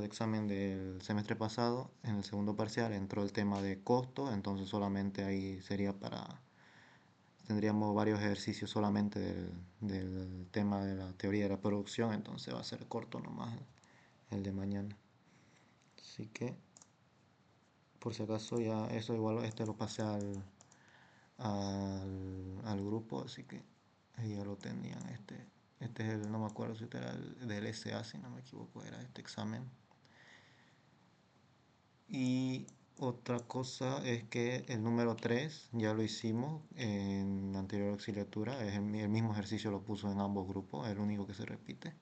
de examen del semestre pasado, en el segundo parcial entró el tema de costo, entonces solamente ahí sería tendríamos varios ejercicios solamente del tema de la teoría de la producción, entonces va a ser corto nomás el de mañana. Así que, por si acaso, ya eso igual este lo pasé al grupo, así que ahí ya lo tenían. Este es el, no me acuerdo si este era el del SA, si no me equivoco, era este examen. Y otra cosa es que el número 3 ya lo hicimos en la anterior auxiliatura, es el mismo ejercicio lo puso en ambos grupos, es el único que se repite.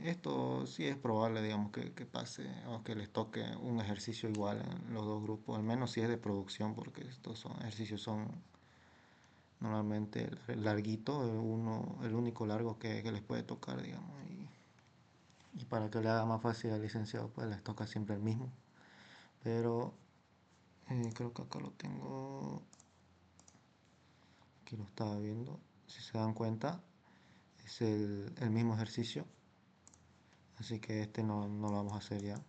Esto sí es probable, digamos, que pase o que les toque un ejercicio igual en los dos grupos, al menos si es de producción, porque estos ejercicios son normalmente larguitos, el único largo que les puede tocar, digamos, y para que le haga más fácil al licenciado, pues les toca siempre el mismo. Pero creo que acá lo tengo, aquí lo estaba viendo, si se dan cuenta, es el mismo ejercicio, así que este no lo vamos a hacer ya.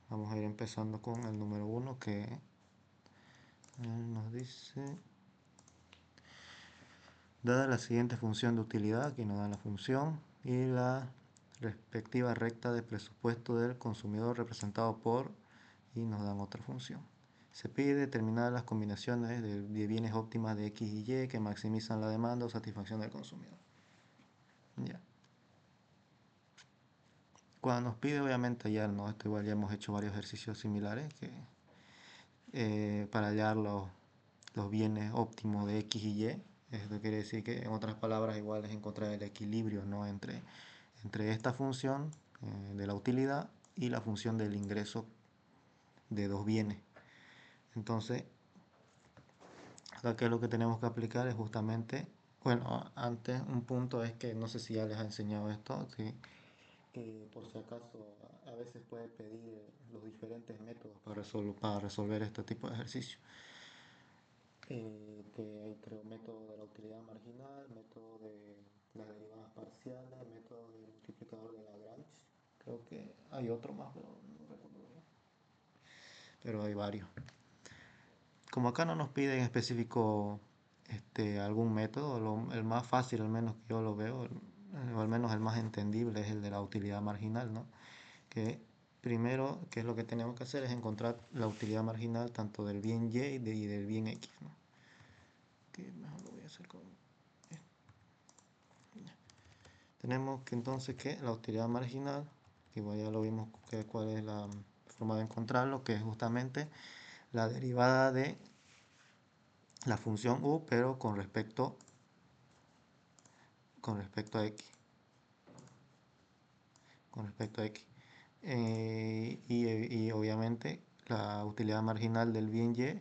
Vamos a ir empezando con el número 1 que nos dice, dada la siguiente función de utilidad, aquí nos dan la función y la respectiva recta de presupuesto del consumidor representado por, y nos dan otra función. Se pide determinar las combinaciones de bienes óptimas de X y Y que maximizan la demanda o satisfacción del consumidor. Ya. Cuando nos pide, obviamente ya no, esto igual ya hemos hecho varios ejercicios similares que, para hallar los bienes óptimos de X y Y. Esto quiere decir que, en otras palabras, igual es encontrar el equilibrio, ¿no? entre esta función de la utilidad y la función del ingreso de dos bienes. Entonces, acá qué es lo que tenemos que aplicar es justamente, bueno, antes un punto es que no sé si ya les ha enseñado esto, ¿sí? Que por si acaso a veces puede pedir los diferentes métodos para resolver este tipo de ejercicio. Que hay, creo, método de la utilidad marginal, método de las derivadas parciales, método del multiplicador de Lagrange. Creo que hay otro más, pero no recuerdo bien. Pero hay varios. Como acá no nos piden en específico algún método, el más fácil, al menos que yo lo veo, o al menos el más entendible, es el de la utilidad marginal, ¿no? Que primero, ¿qué es lo que tenemos que hacer? Es encontrar la utilidad marginal tanto del bien Y y del bien X, ¿no? Que mejor lo voy a hacer con... Tenemos que entonces que la utilidad marginal, que ya lo vimos cuál es la forma de encontrarlo, que es justamente la derivada de la función u, pero con respecto a x. Con respecto a x. Y obviamente la utilidad marginal del bien y es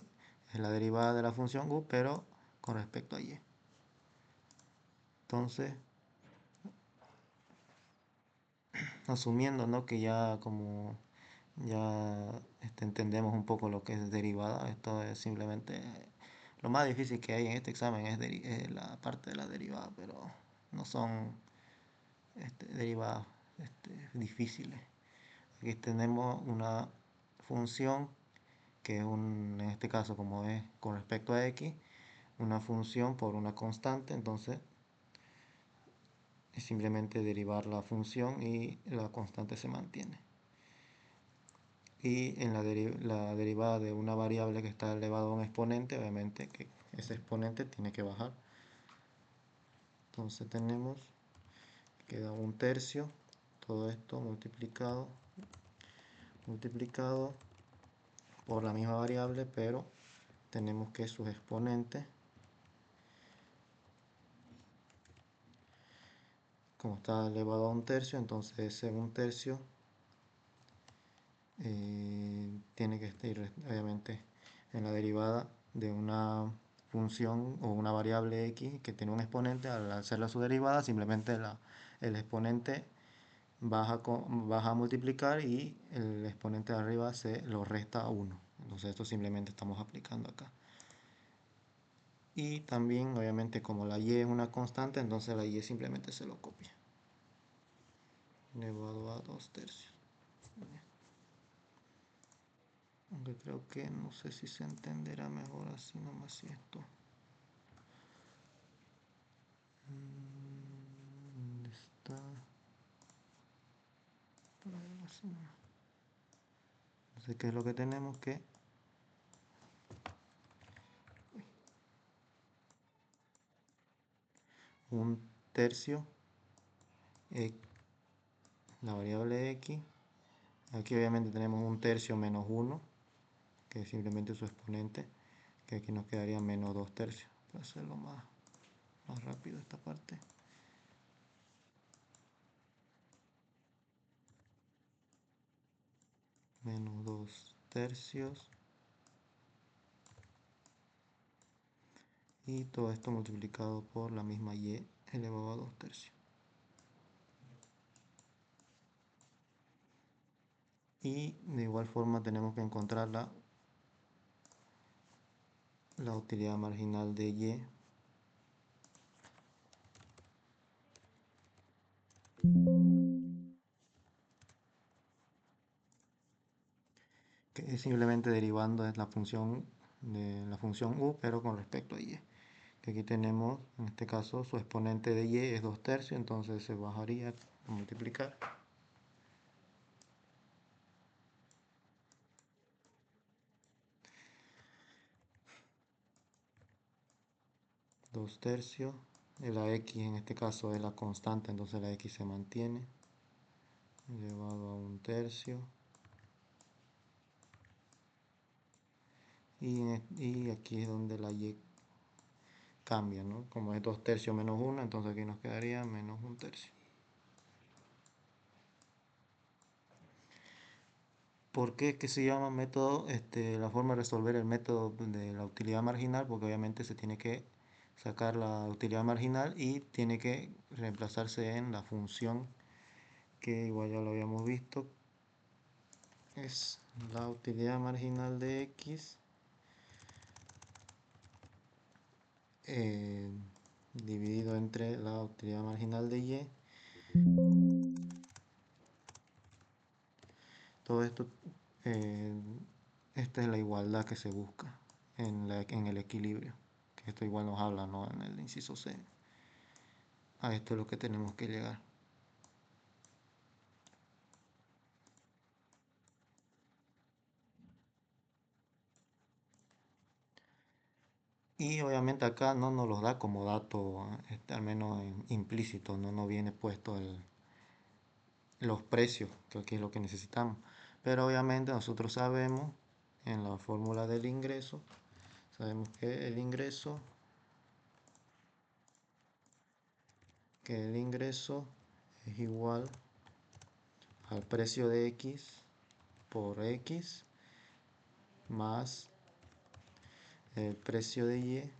la derivada de la función u, pero con respecto a y. Entonces, asumiendo, ¿no?, que ya como ya entendemos un poco lo que es derivada, esto es simplemente lo más difícil que hay en este examen es la parte de la derivada, pero no son derivadas difíciles. Aquí tenemos una función que es en este caso, como es con respecto a x, una función por una constante, entonces es simplemente derivar la función y la constante se mantiene. Y en la derivada de una variable que está elevado a un exponente, obviamente que ese exponente tiene que bajar. Entonces tenemos, queda un tercio, todo esto multiplicado por la misma variable, pero tenemos que sus exponentes, como está elevado a un tercio, entonces ese un tercio tiene que estar obviamente en la derivada de una función o una variable x que tiene un exponente. Al hacerla su derivada, simplemente el exponente baja a multiplicar y el exponente de arriba se lo resta a 1. Entonces esto simplemente estamos aplicando acá. Y también, obviamente, como la y es una constante, entonces la y simplemente se lo copia. elevado a 2 tercios. Aunque creo que no sé si se entenderá mejor así nomás si esto. ¿Dónde está? Así nomás. Entonces, ¿qué es lo que tenemos? Que un tercio, la variable x, aquí obviamente tenemos un tercio menos 1, que es simplemente su exponente, que aquí nos quedaría menos 2 tercios, para hacerlo más rápido esta parte. Menos 2 tercios. Y todo esto multiplicado por la misma y elevado a 2 tercios. Y de igual forma tenemos que encontrar la utilidad marginal de y, que es simplemente derivando de la función u, pero con respecto a y. Que aquí tenemos, en este caso, su exponente de y es 2 tercios, entonces se bajaría a multiplicar. 2 tercios, la x en este caso es la constante, entonces la x se mantiene, elevado a 1 tercio. Y aquí es donde la y cambia, ¿no? Como es 2 tercios menos 1, entonces aquí nos quedaría menos 1 tercio. ¿Por qué es que se llama método, la forma de resolver el método de la utilidad marginal? Porque obviamente se tiene que sacar la utilidad marginal y tiene que reemplazarse en la función que igual ya lo habíamos visto. Es la utilidad marginal de x dividido entre la utilidad marginal de y. Todo esto, esta es la igualdad que se busca en el equilibrio, que esto igual nos habla, ¿no? En el inciso C. A esto es lo que tenemos que llegar. Y obviamente acá no nos los da como dato, al menos implícito, no viene puesto los precios, que aquí es lo que necesitamos. Pero obviamente nosotros sabemos en la fórmula del ingreso, sabemos que el ingreso es igual al precio de x por x más el precio de y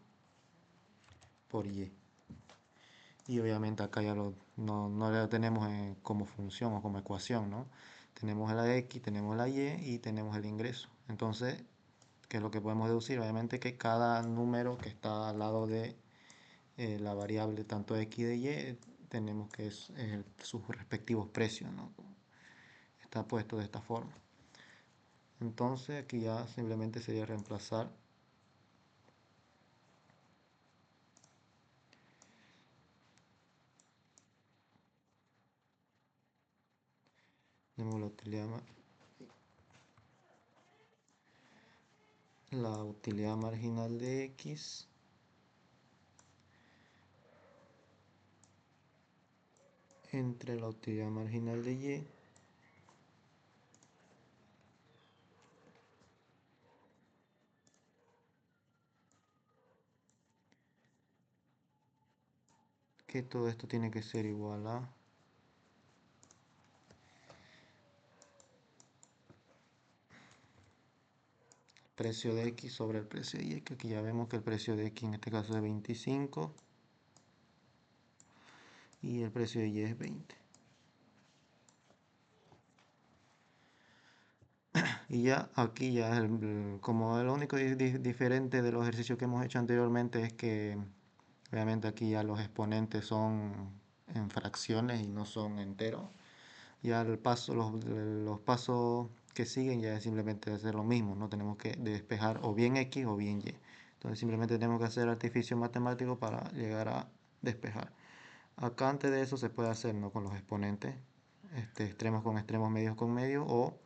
por y. Y obviamente acá ya no lo tenemos como función o como ecuación, ¿no? Tenemos la x, tenemos la y tenemos el ingreso. Entonces, ¿qué es lo que podemos deducir? Obviamente que cada número que está al lado de la variable tanto x de y, tenemos que es sus respectivos precios, ¿no? Está puesto de esta forma. Entonces aquí ya simplemente sería reemplazar la utilidad marginal de x entre la utilidad marginal de y que todo esto tiene que ser igual a precio de x sobre el precio de y, que aquí ya vemos que el precio de x en este caso es 25 y el precio de y es 20. Y ya aquí ya como lo único diferente de los ejercicios que hemos hecho anteriormente es que obviamente aquí ya los exponentes son en fracciones y no son enteros. Ya el paso, los pasos que siguen ya es simplemente hacer lo mismo, no tenemos que despejar o bien X o bien Y. Entonces simplemente tenemos que hacer artificio matemático para llegar a despejar. Acá antes de eso se puede hacer, ¿no?, con los exponentes, extremos con extremos, medios con medios, o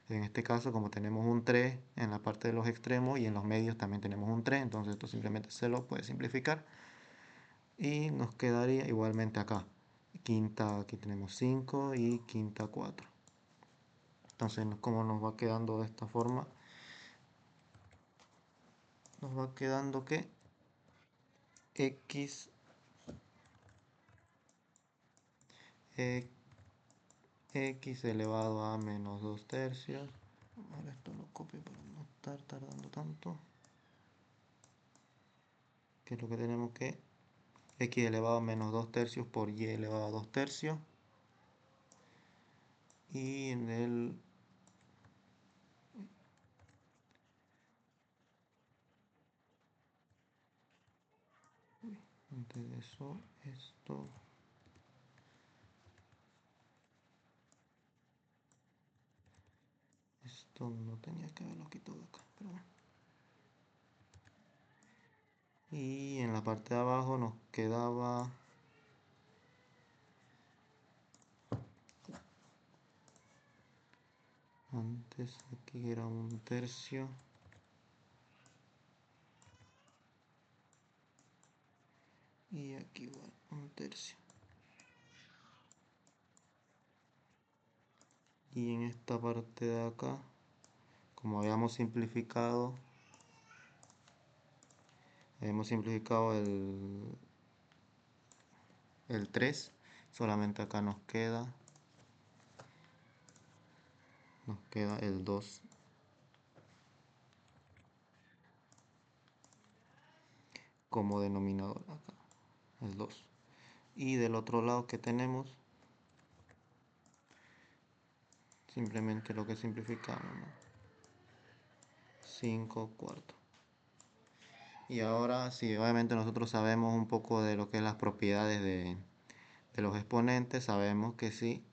en este caso como tenemos un 3 en la parte de los extremos y en los medios también tenemos un 3, entonces esto simplemente se lo puede simplificar y nos quedaría igualmente acá. Quinta, aquí tenemos 5 y quinta 4. Entonces, como nos va quedando de esta forma, nos va quedando que x, e- x elevado a menos 2 tercios. Ahora esto lo copio para no estar tardando tanto. Que es lo que tenemos que x elevado a menos 2 tercios por y elevado a 2 tercios. Y en el antes de eso, esto no tenía que haberlo quitado de acá, pero bueno. Y en la parte de abajo nos quedaba antes, aquí era un tercio, y aquí igual un tercio. Y en esta parte de acá, como habíamos simplificado el 3, solamente acá nos queda el 2 como denominador acá, el 2. Y del otro lado que tenemos, simplemente lo que simplificamos, ¿no? 5 cuartos. Y ahora sí, obviamente nosotros sabemos un poco de lo que es las propiedades de los exponentes. Sabemos que si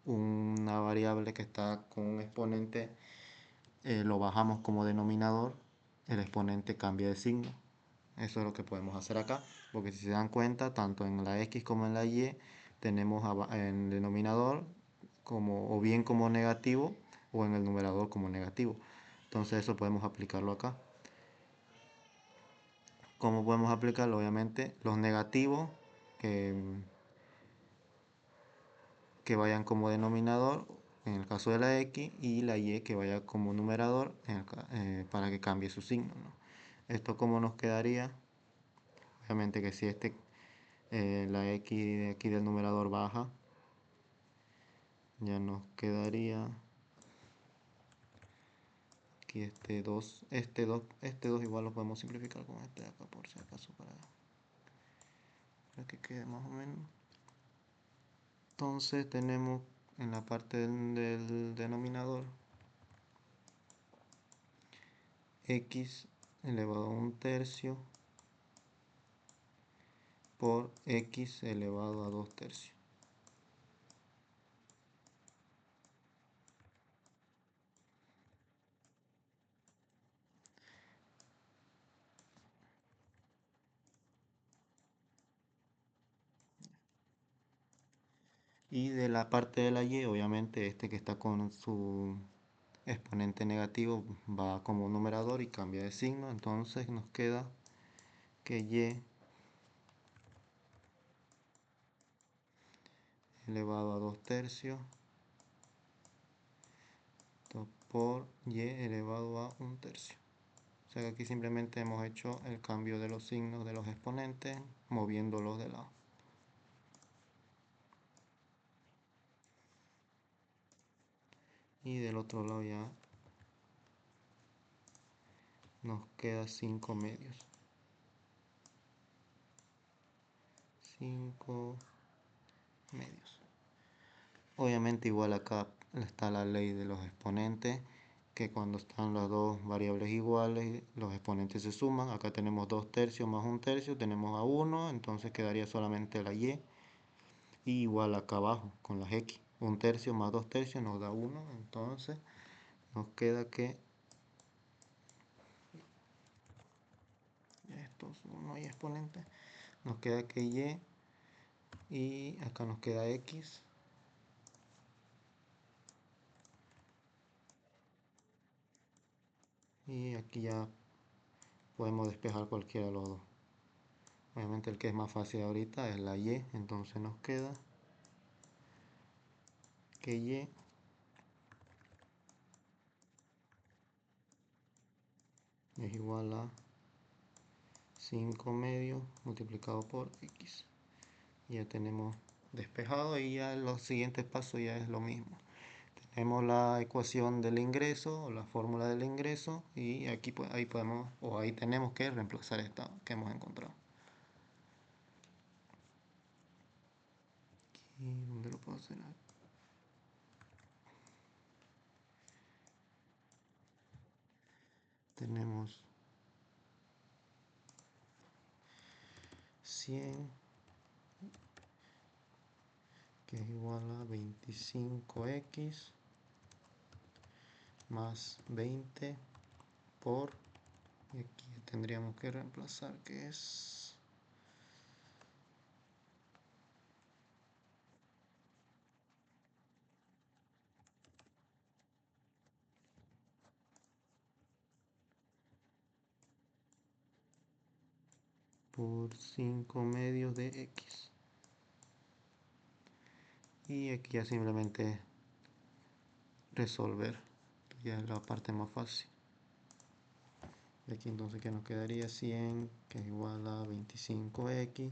una variable que está con un exponente lo bajamos como denominador, el exponente cambia de signo. Eso es lo que podemos hacer acá, porque si se dan cuenta, tanto en la x como en la y tenemos en el denominador como, o bien como negativo o en el numerador como negativo. Entonces eso podemos aplicarlo acá. ¿Cómo podemos aplicarlo? Obviamente los negativos que, que vayan como denominador en el caso de la x, y la y que vaya como numerador para que cambie su signo, ¿no? Esto como nos quedaría, obviamente que si la x de aquí del numerador baja, ya nos quedaría aquí este 2 igual lo podemos simplificar con este de acá por si acaso para que quede más o menos. Entonces tenemos en la parte del denominador x elevado a un tercio por x elevado a 2 tercios. Y de la parte de la y, obviamente este que está con su exponente negativo va como numerador y cambia de signo. Entonces nos queda que y elevado a 2 tercios por y elevado a un tercio. O sea que aquí simplemente hemos hecho el cambio de los signos de los exponentes, moviéndolos de lado. Y del otro lado ya nos queda 5 medios. 5 medios. Obviamente igual acá está la ley de los exponentes, que cuando están las dos variables iguales, los exponentes se suman. Acá tenemos 2 tercios más un tercio, tenemos a 1, entonces quedaría solamente la y. Y igual acá abajo con las x. Un tercio más 2 tercios nos da 1. Entonces nos queda que esto es 1 y exponente. Nos queda que y acá nos queda x. Y aquí ya podemos despejar cualquiera de los dos. Obviamente el que es más fácil ahorita es la y, entonces nos queda que y es igual a 5 medios multiplicado por x. Ya tenemos despejado y ya los siguientes pasos ya es lo mismo. Tenemos la ecuación del ingreso o la fórmula del ingreso y aquí ahí podemos o ahí tenemos que reemplazar esta que hemos encontrado. ¿Y dónde lo puedo hacer? Tenemos 100 que es igual a 25x más 20 por, y aquí tendríamos que reemplazar que es por 5 medios de x. Y aquí ya simplemente resolver, ya es la parte más fácil. De aquí entonces que nos quedaría 100 que es igual a 25x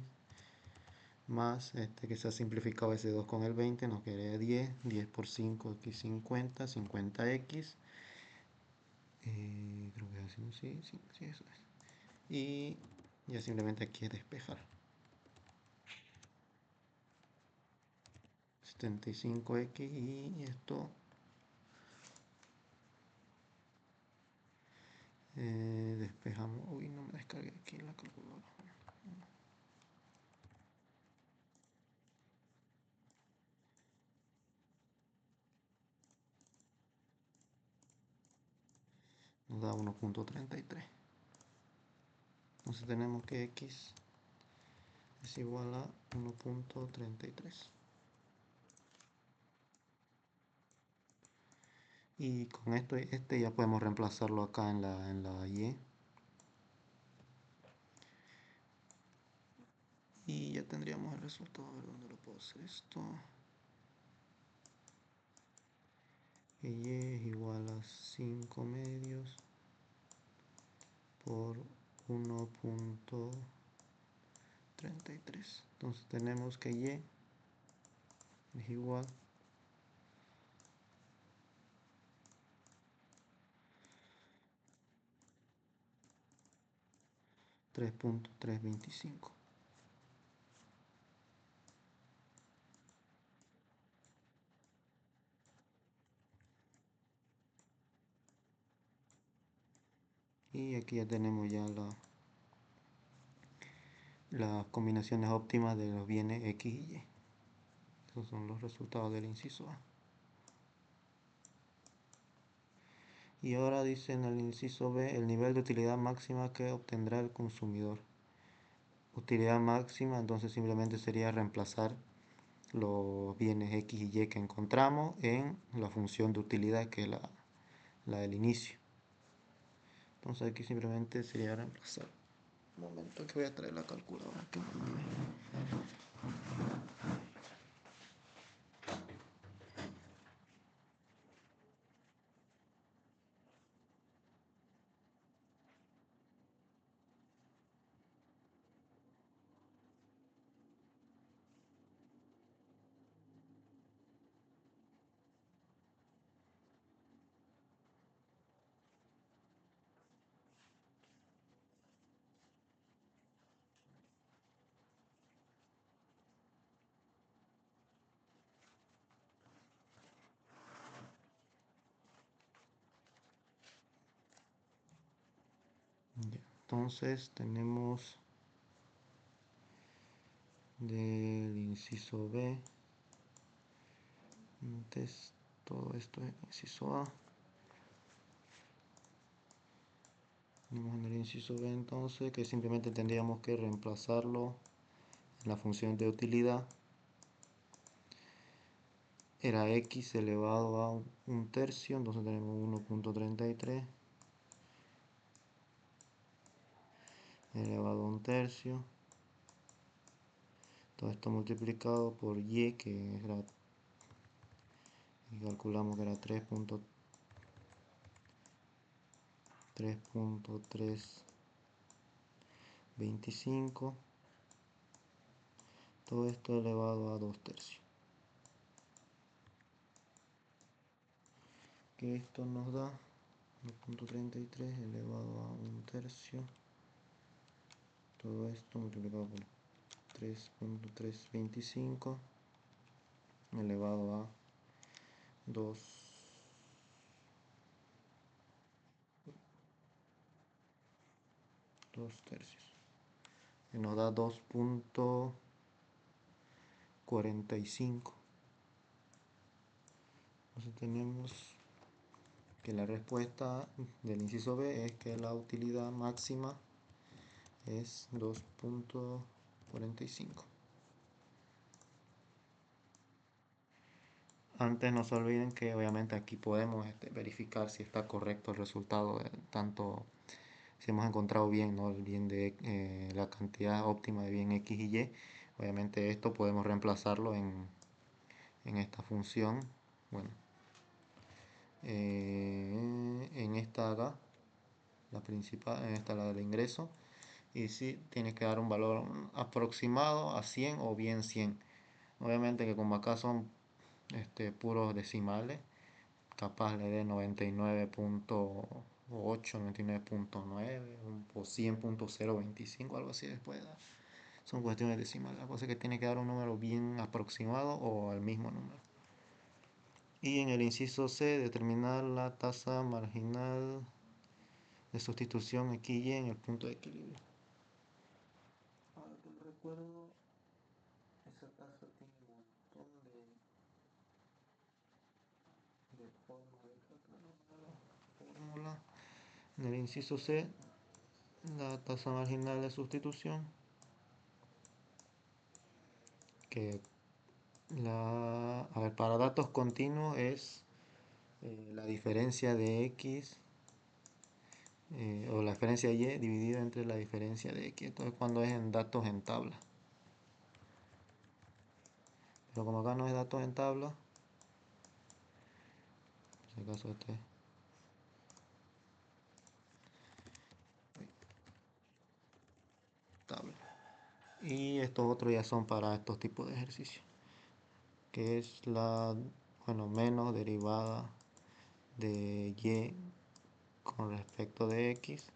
más este que se ha simplificado ese 2 con el 20, nos quedaría 10 por 5 aquí 50, 50x, creo que es así, sí, sí, sí, eso es. Y ya simplemente aquí es despejar. 75x y esto despejamos. Uy, no me descargué aquí la calculadora. Nos da 1.33. Entonces tenemos que x es igual a 1.33. Y con esto, este ya podemos reemplazarlo acá en la y. Y ya tendríamos el resultado. A ver dónde lo puedo hacer esto. Que y es igual a 5 medios por 1.33. Entonces tenemos que y es igual 3.325. Y aquí ya tenemos ya las combinaciones óptimas de los bienes x y y. Esos son los resultados del inciso A. Y ahora dice en el inciso B el nivel de utilidad máxima que obtendrá el consumidor. Utilidad máxima, entonces simplemente sería reemplazar los bienes x y y que encontramos en la función de utilidad que es la del inicio. Entonces aquí simplemente sería reemplazar. Un momento que voy a traer la calculadora aquí. Ya, entonces tenemos del inciso B antes todo esto es inciso A. Tenemos en el inciso B entonces que simplemente tendríamos que reemplazarlo en la función de utilidad. Era x elevado a un tercio, entonces tenemos 1.33 elevado a un tercio. Todo esto multiplicado por y, que era, y calculamos que era 3.325. Todo esto elevado a 2 tercios. Que esto nos da 1.33 elevado a un tercio. Todo esto multiplicado por 3.325 elevado a 2 tercios. Y nos da 2.45. Entonces tenemos que la respuesta del inciso B es que la utilidad máxima es 2.45. Antes no se olviden que obviamente aquí podemos verificar si está correcto el resultado, tanto si hemos encontrado bien, ¿no?, el bien de la cantidad óptima de bien x y y. Obviamente esto podemos reemplazarlo en esta función. Bueno, en esta acá, la principal, en esta la del ingreso, y si tiene que dar un valor aproximado a 100 o bien 100. Obviamente que como acá son puros decimales, capaz le dé 99.8, 99.9 o 100.025, algo así después. Son cuestiones decimales. La cosa es que tiene que dar un número bien aproximado o al mismo número. Y en el inciso C, determinar la tasa marginal de sustitución x y en el punto de equilibrio. Ahora que lo recuerdo, esa tasa tiene un montón de formas de fórmula. En el inciso C, la tasa marginal de sustitución, que para datos continuos es la diferencia de x o la diferencia de y dividida entre la diferencia de x. Entonces cuando es en datos en tabla. Pero como acá no es datos en tabla, en este caso tabla. Y estos otros ya son para estos tipos de ejercicios, que es menos derivada de y con respecto de x.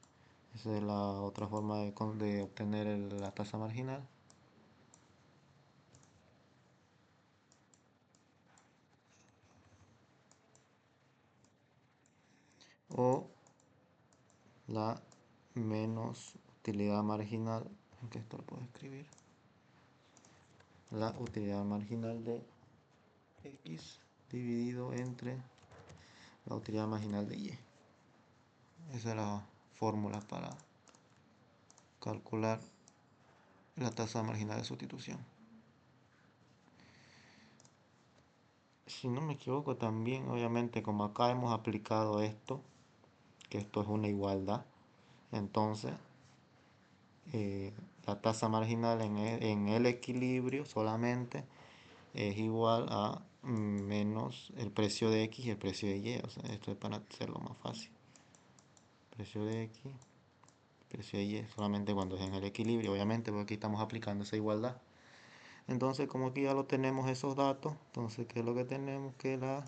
Esa es la otra forma de obtener la tasa marginal. O la menos utilidad marginal, aunque esto lo puedo escribir, la utilidad marginal de x dividido entre la utilidad marginal de y. Esa es la fórmula para calcular la tasa marginal de sustitución. Si no me equivoco también, obviamente como acá hemos aplicado esto, que esto es una igualdad, entonces la tasa marginal en el equilibrio solamente es igual a menos el precio de x y el precio de y. O sea, esto es para hacerlo más fácil. Precio de x, precio de y, solamente cuando es en el equilibrio, obviamente, porque aquí estamos aplicando esa igualdad. Entonces, como aquí ya lo tenemos esos datos, entonces, ¿qué es lo que tenemos? Que la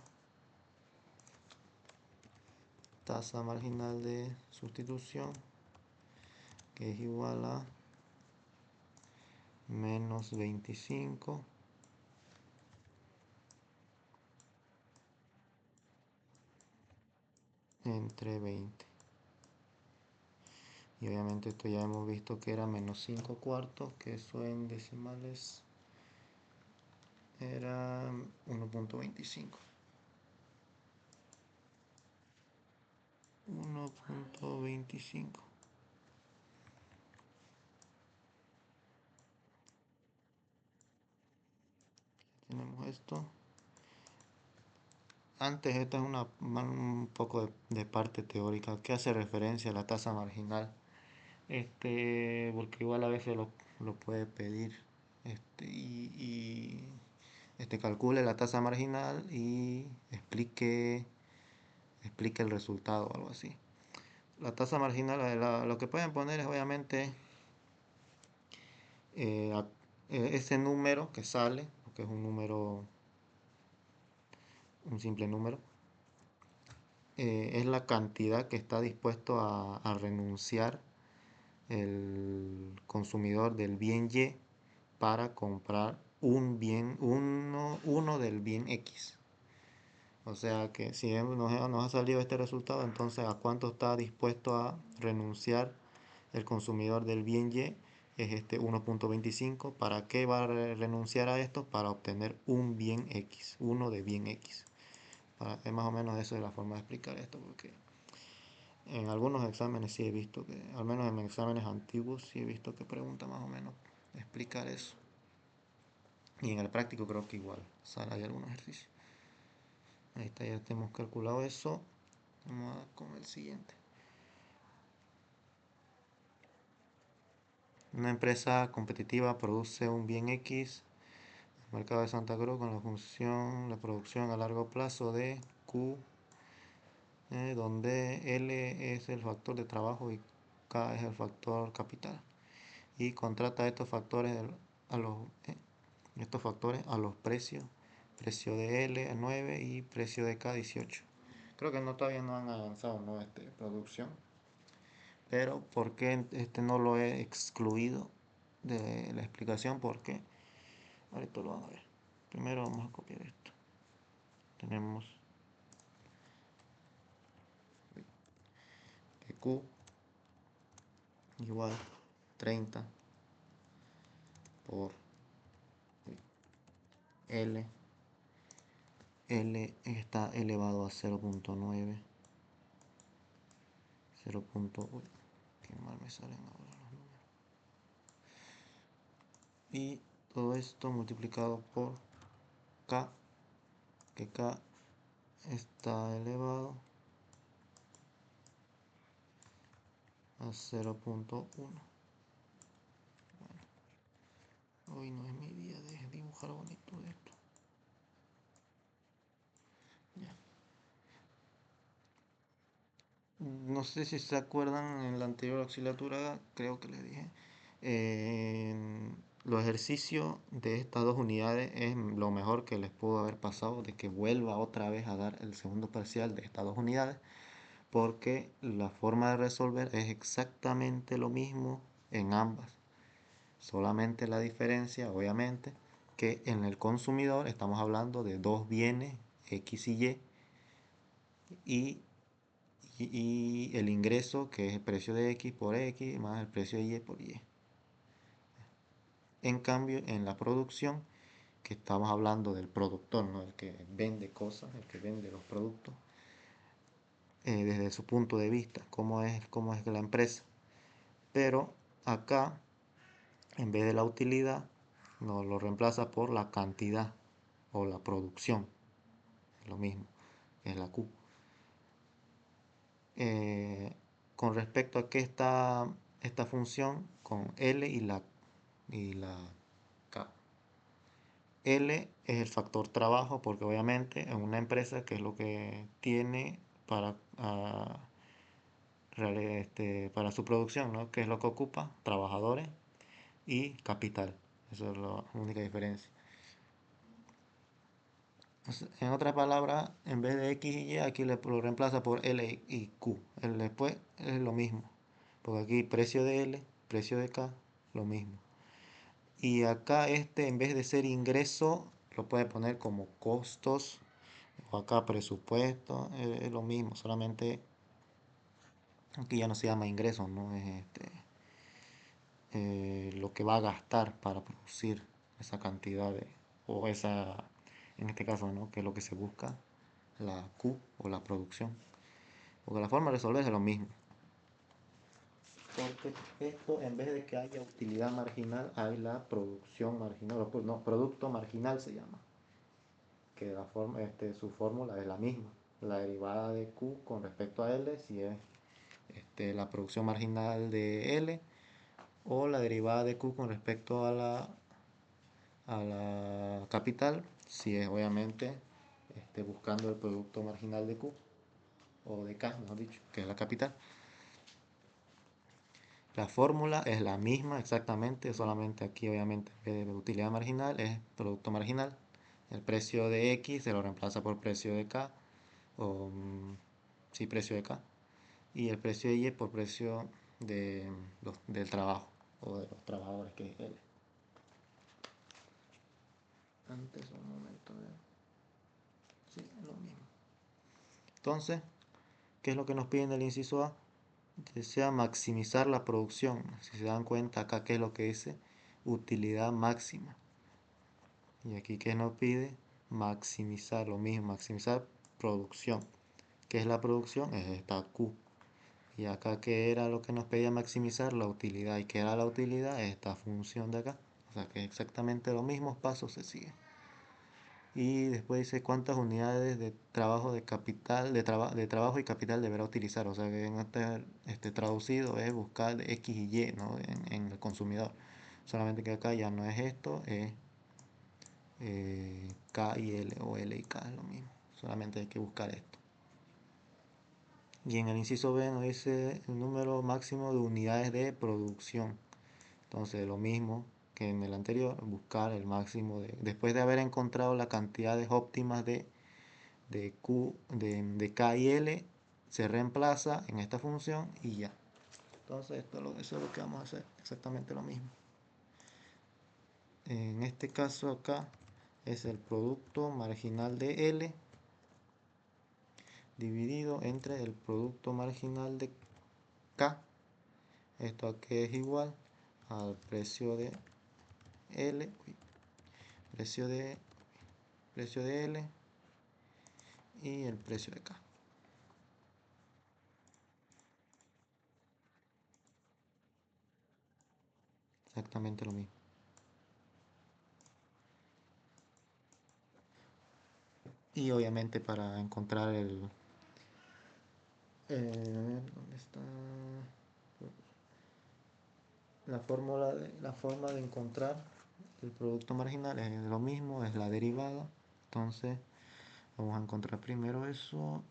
tasa marginal de sustitución, que es igual a menos 25 entre 20. Y obviamente esto ya hemos visto que era menos 5 cuartos, que eso en decimales era 1.25. 1.25. Tenemos esto. Antes, esta es un poco de parte teórica que hace referencia a la tasa marginal. Porque igual a veces lo puede pedir. Calcule la tasa marginal y explique el resultado o algo así. La tasa marginal, lo que pueden poner es obviamente ese número que sale, porque es un número, un simple número, es la cantidad que está dispuesto a renunciar el consumidor del bien Y para comprar uno del bien X. O sea que si nos ha salido este resultado, entonces a cuánto está dispuesto a renunciar el consumidor del bien Y es 1.25. ¿Para qué va a renunciar a esto? Para obtener un bien X, uno de bien X. Es más o menos eso de la forma de explicar esto, porque en algunos exámenes sí he visto que, al menos en exámenes antiguos, sí he visto que pregunta más o menos explicar eso. Y en el práctico creo que igual sale hay algunos ejercicios. Ahí está, ya hemos calculado eso. Vamos con el siguiente. Una empresa competitiva produce un bien X en el mercado de Santa Cruz con la producción a largo plazo de Q, donde L es el factor de trabajo y K es el factor capital. Y contrata a los, eh, estos factores a los precios. Precio de L a 9 y precio de K 18. Creo que todavía no han avanzado, ¿no? Producción. Pero ¿por qué no lo he excluido de la explicación? Porque ahorita lo van a ver. Primero vamos a copiar esto. Tenemos que Q igual 30 por L. L está elevado a 0.9. 0. Uy, qué mal me salen ahora los números. Y todo esto multiplicado por K, que K está elevado a 0.1. Hoy no es mi día de dibujar bonito esto. Ya. No sé si se acuerdan en la anterior auxiliatura, creo que les dije. Los ejercicios de estas dos unidades es lo mejor que les pudo haber pasado, de que vuelva otra vez a dar el segundo parcial de estas dos unidades, porque la forma de resolver es exactamente lo mismo en ambas. Solamente la diferencia, obviamente, que en el consumidor estamos hablando de dos bienes, X y y el ingreso, que es el precio de X por X más el precio de Y por Y. En cambio, en la producción, que estamos hablando del productor, ¿no? El que vende cosas, el que vende los productos, desde su punto de vista, cómo es la empresa. Pero acá, en vez de la utilidad, nos lo reemplaza por la cantidad o la producción. Es lo mismo, es la Q. Con respecto a qué está esta función con L y la K. L es el factor trabajo porque obviamente en una empresa que es lo que tiene para su producción, ¿no? Que es lo que ocupa, trabajadores y capital. Esa es la única diferencia. En otras palabras, en vez de X y Y, aquí lo reemplaza por L y Q. El después es lo mismo. Porque aquí precio de L, precio de K, lo mismo. Y acá en vez de ser ingreso, lo puede poner como costos. O acá presupuesto, es lo mismo. Solamente aquí ya no se llama ingreso, ¿no? Es lo que va a gastar para producir esa cantidad o en este caso, ¿no? Que es lo que se busca, la Q o la producción. porque la forma de resolver es lo mismo. Porque esto, en vez de que haya utilidad marginal, hay la producción marginal, no, producto marginal se llama, que la forma, su fórmula es la misma. La derivada de Q con respecto a L, si es la producción marginal de L, o la derivada de Q con respecto a la capital, si es obviamente buscando el producto marginal de Q, o de K, mejor dicho, que es la capital. La fórmula es la misma exactamente, solamente aquí obviamente en vez de utilidad marginal es producto marginal. El precio de X se lo reemplaza por precio de K, o sí, precio de K. Y el precio de Y por precio del trabajo, o de los trabajadores, que es L. Antes, un momento, sí, es lo mismo. Entonces, ¿qué es lo que nos piden del inciso A? Desea maximizar la producción. Si se dan cuenta acá, ¿qué es lo que dice? Utilidad máxima. Y aquí, ¿qué nos pide? Maximizar, lo mismo, maximizar producción. ¿Qué es la producción? Es esta Q. Y acá, ¿qué era lo que nos pedía maximizar? La utilidad. ¿Y qué era la utilidad? Esta función de acá. O sea que exactamente los mismos pasos se siguen. Y después dice cuántas unidades de trabajo de capital, de trabajo y capital deberá utilizar. O sea que en traducido es buscar X y Y, ¿no? en el consumidor. Solamente que acá ya no es esto, es K y L, o L y K es lo mismo. Solamente hay que buscar esto. Y en el inciso B nos dice el número máximo de unidades de producción. Entonces lo mismo que en el anterior, buscar el máximo después de haber encontrado las cantidades óptimas de K y L, se reemplaza en esta función y ya. Entonces eso es lo que vamos a hacer, exactamente lo mismo. En este caso acá es el producto marginal de L dividido entre el producto marginal de K. Esto aquí es igual al precio de L, precio de L y el precio de K. Exactamente lo mismo. Y obviamente para encontrar ¿dónde está? La forma de encontrar el producto marginal es lo mismo, es la derivada. Entonces vamos a encontrar primero eso.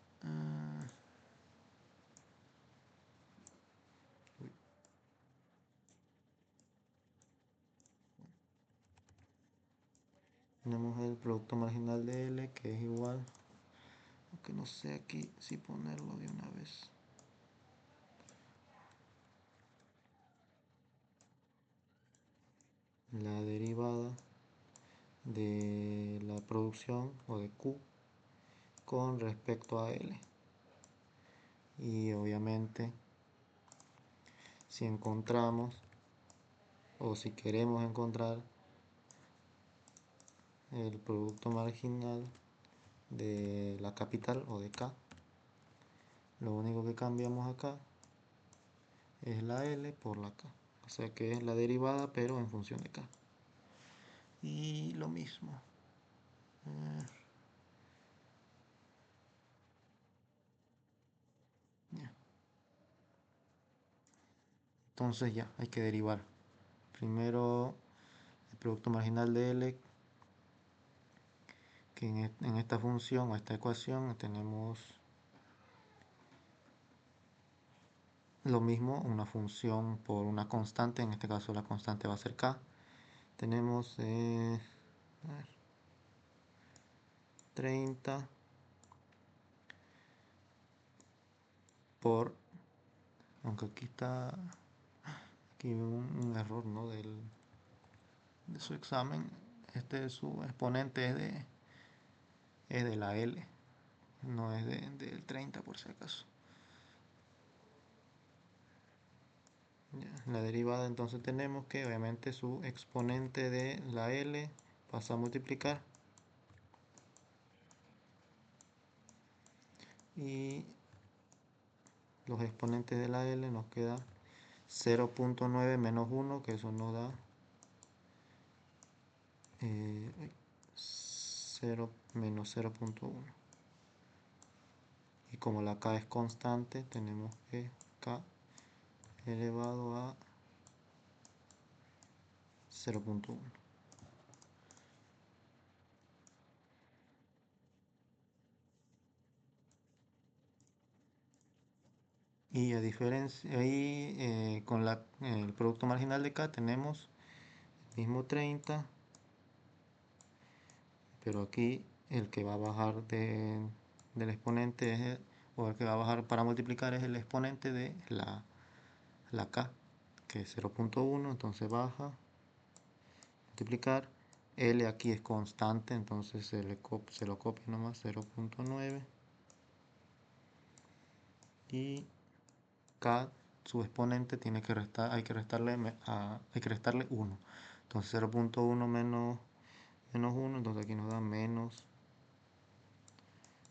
Tenemos el producto marginal de L, que es igual, aunque no sé aquí si ponerlo de una vez. La derivada de la producción, o de Q, con respecto a L. Y obviamente si encontramos, o si queremos encontrar el producto marginal de la capital, o de K, lo único que cambiamos acá es la L por la K. O sea que es la derivada pero en función de K. Y lo mismo. Entonces ya, hay que derivar. Primero el producto marginal de L, que en esta función o esta ecuación tenemos lo mismo, una función por una constante, en este caso la constante va a ser K. Tenemos 30 por, aunque aquí está, aquí un error, ¿no? De su examen, su exponente es de la L, no es del 30 por si acaso. Ya, la derivada, entonces tenemos que obviamente su exponente de la L pasa a multiplicar y los exponentes de la L, nos queda 0.9 menos 1, que eso nos da 0 menos 0.1. Y como la K es constante, tenemos que K elevado a 0.1. Y a diferencia, ahí con el producto marginal de K tenemos el mismo 30, pero aquí el que va a bajar del exponente o el que va a bajar para multiplicar es el exponente de la K, que es 0.1, entonces baja, multiplicar. L aquí es constante, entonces se lo copia nomás, 0.9. Y K, su exponente, hay que restarle 1. Entonces 0.1 menos 1, entonces aquí nos da menos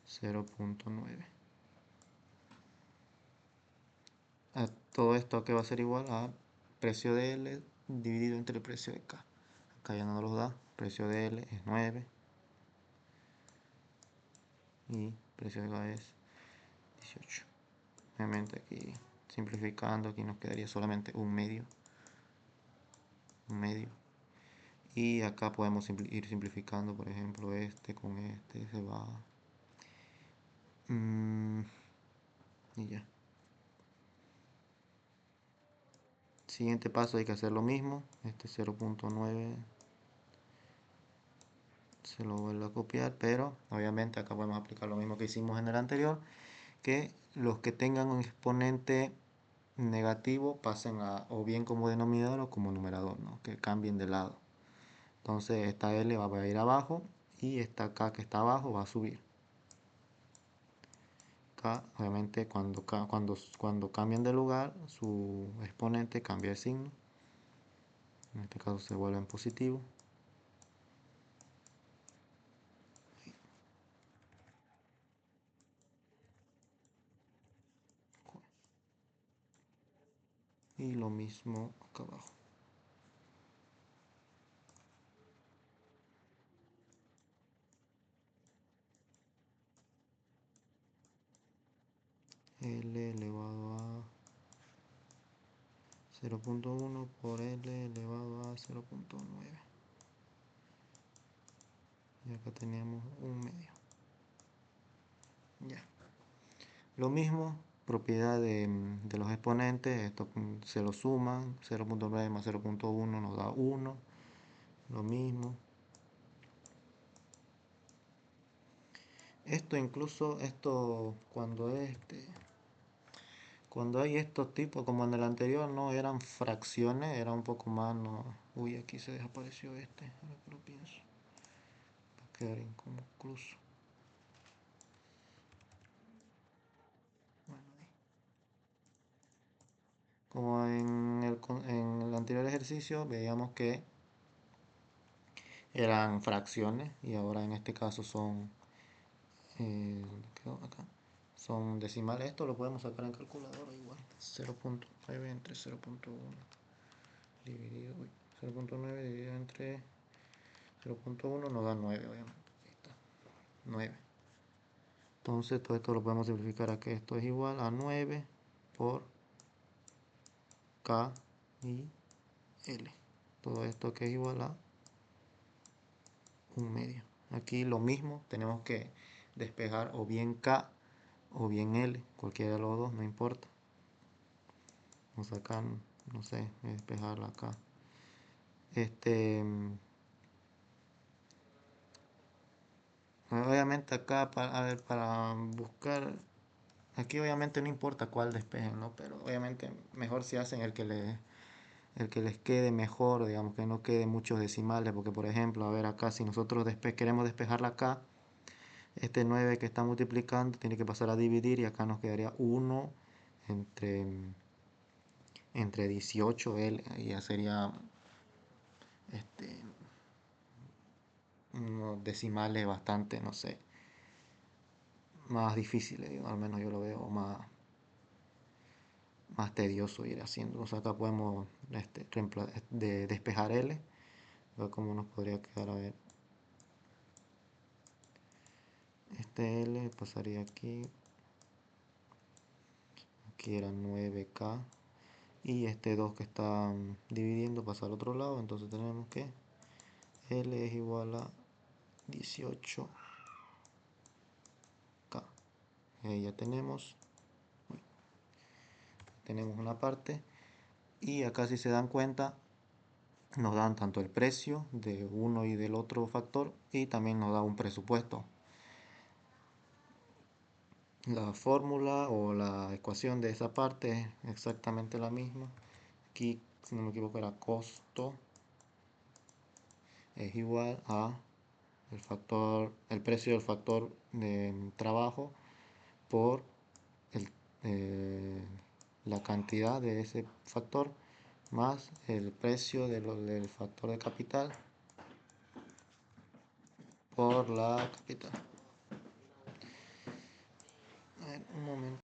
0.9. Todo esto aquí va a ser igual a precio de L dividido entre el precio de K. Acá ya no nos lo da, precio de L es 9 y precio de K es 18. Obviamente aquí simplificando, aquí nos quedaría solamente un medio. Y acá podemos ir simplificando, por ejemplo, este con este se va. Y ya. Siguiente paso, hay que hacer lo mismo. Este 0.9 se lo vuelvo a copiar, pero obviamente acá podemos aplicar lo mismo que hicimos en el anterior, que los que tengan un exponente negativo pasen o bien como denominador o como numerador, ¿no? Que cambien de lado. Entonces esta L va a ir abajo y esta K que está abajo va a subir. K, obviamente cuando cambian de lugar, su exponente cambia de signo. En este caso se vuelve en positivo. Y lo mismo acá abajo. L elevado a 0.1 por L elevado a 0.9. Y acá tenemos un medio. Ya. Lo mismo, propiedad de los exponentes, esto se lo suman, 0.9 más 0.1 nos da 1. Lo mismo. Esto cuando hay estos tipos, como en el anterior, no eran fracciones, era un poco más, no. Uy, aquí se desapareció ahora que lo pienso. Va a quedar inconcluso. Bueno, ahí. Como en el anterior ejercicio, veíamos que eran fracciones y ahora en este caso ¿dónde quedó? Acá. Son decimales. Esto lo podemos sacar en calculadora igual. 0.9 entre 0.1 dividido, 0.9 dividido entre 0.1 nos da 9, obviamente. Ahí está, 9. Entonces todo esto lo podemos simplificar a que esto es igual a 9 por K y L. Todo esto que es igual a un medio. Aquí lo mismo, tenemos que despejar o bien K o bien L, cualquiera de los dos, no importa. Vamos acá, no sé, despejarla acá. Obviamente acá, para buscar, aquí obviamente no importa cuál despejen, ¿no? Pero obviamente mejor si hacen el que les quede mejor, digamos, que no quede muchos decimales, porque por ejemplo, a ver acá, si nosotros queremos despejarla acá, este 9 que está multiplicando tiene que pasar a dividir y acá nos quedaría 1 entre, entre 18, y ya sería este, unos decimales bastante, no sé, más difíciles, al menos yo lo veo más, más tedioso ir haciendo. O sea, acá podemos despejar L, a ver cómo nos podría quedar. A ver, este L pasaría aquí, aquí era 9K, y este 2 que está dividiendo pasa al otro lado, entonces tenemos que L es igual a 18K. Ya tenemos una parte, y acá, si se dan cuenta, nos dan tanto el precio de uno y del otro factor, y también nos da un presupuesto. La fórmula o la ecuación de esa parte es exactamente la misma. Aquí, si no me equivoco, era costo es igual a el precio del factor de trabajo por el, eh, la cantidad de ese factor más el precio del factor de capital por la capital. A ver, un momento.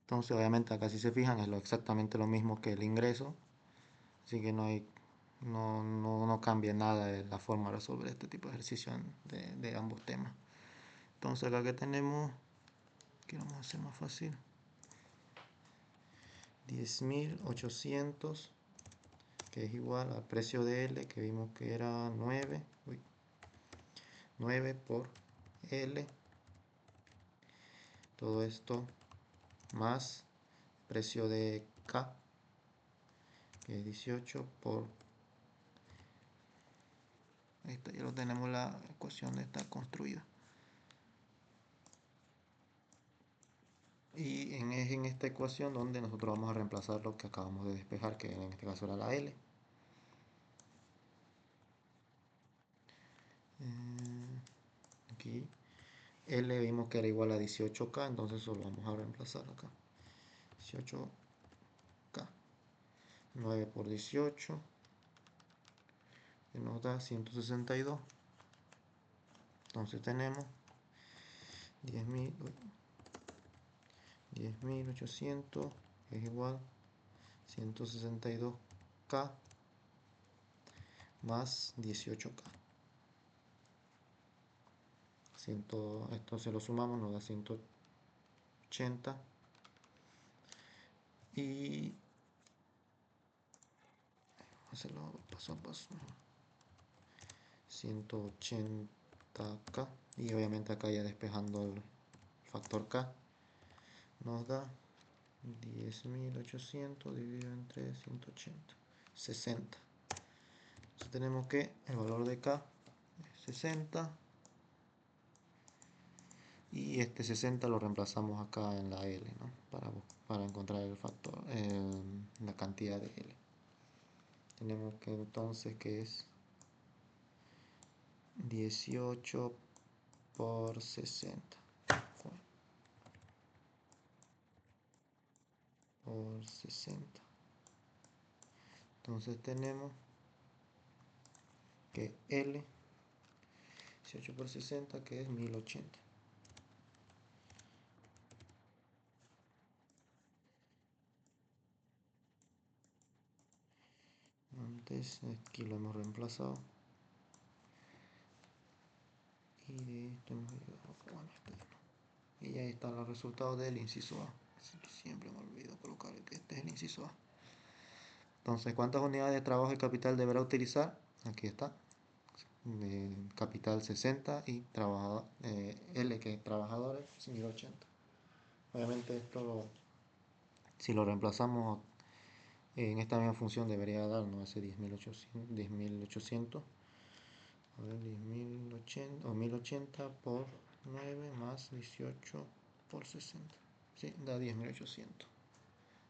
Entonces, obviamente, acá, si se fijan, es exactamente lo mismo que el ingreso, así que no cambia nada de la forma de resolver este tipo de ejercicio de ambos temas. Entonces, acá que tenemos, que vamos a hacer más fácil, 10.800, que es igual al precio de L, que vimos que era 9 por L, todo esto más precio de K, que es 18 por, ya lo tenemos, la ecuación está construida. Y es en esta ecuación donde nosotros vamos a reemplazar lo que acabamos de despejar, que en este caso era la L. Aquí L vimos que era igual a 18K, entonces eso lo vamos a reemplazar acá. 18K. 9 por 18, que nos da 162. Entonces tenemos 10.800 es igual 162K más 18K. Esto se lo sumamos, nos da 180. Y hacerlo paso a paso. 180K. Y obviamente acá, ya despejando el factor K, nos da 10.800 dividido entre 180, 60. Entonces tenemos que el valor de K es 60, y este 60 lo reemplazamos acá en la L, ¿no? para encontrar el factor, la cantidad de L. Tenemos que entonces que es 18 por 60 por 60. Entonces tenemos que L 18 por 60, que es 1080. Antes aquí lo hemos reemplazado, y de esto hemos llegado, bueno, y ahí están los resultados del inciso A. Siempre me olvido colocar que este es el inciso A. Entonces, ¿cuántas unidades de trabajo de capital deberá utilizar? Aquí está. Capital 60 y L, que es trabajadores, 1080. Obviamente esto, si lo reemplazamos en esta misma función, debería darnos ese 10.800. A ver, 10.080 o 1080 por 9 más 18 por 60. Sí, da 10.800.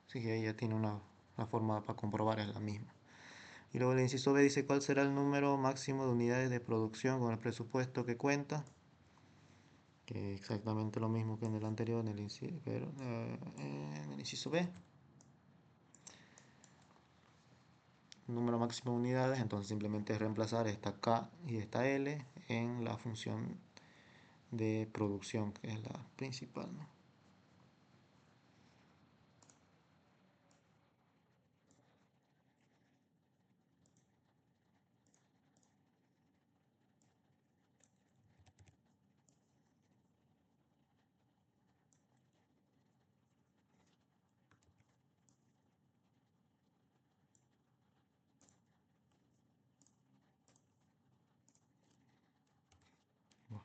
Así que ahí ya tiene una forma para comprobar, es la misma. Y luego el inciso B dice cuál será el número máximo de unidades de producción con el presupuesto que cuenta. Que exactamente lo mismo que en el anterior, en el inciso B. Número máximo de unidades, entonces simplemente es reemplazar esta K y esta L en la función de producción, que es la principal, ¿no? Bueno,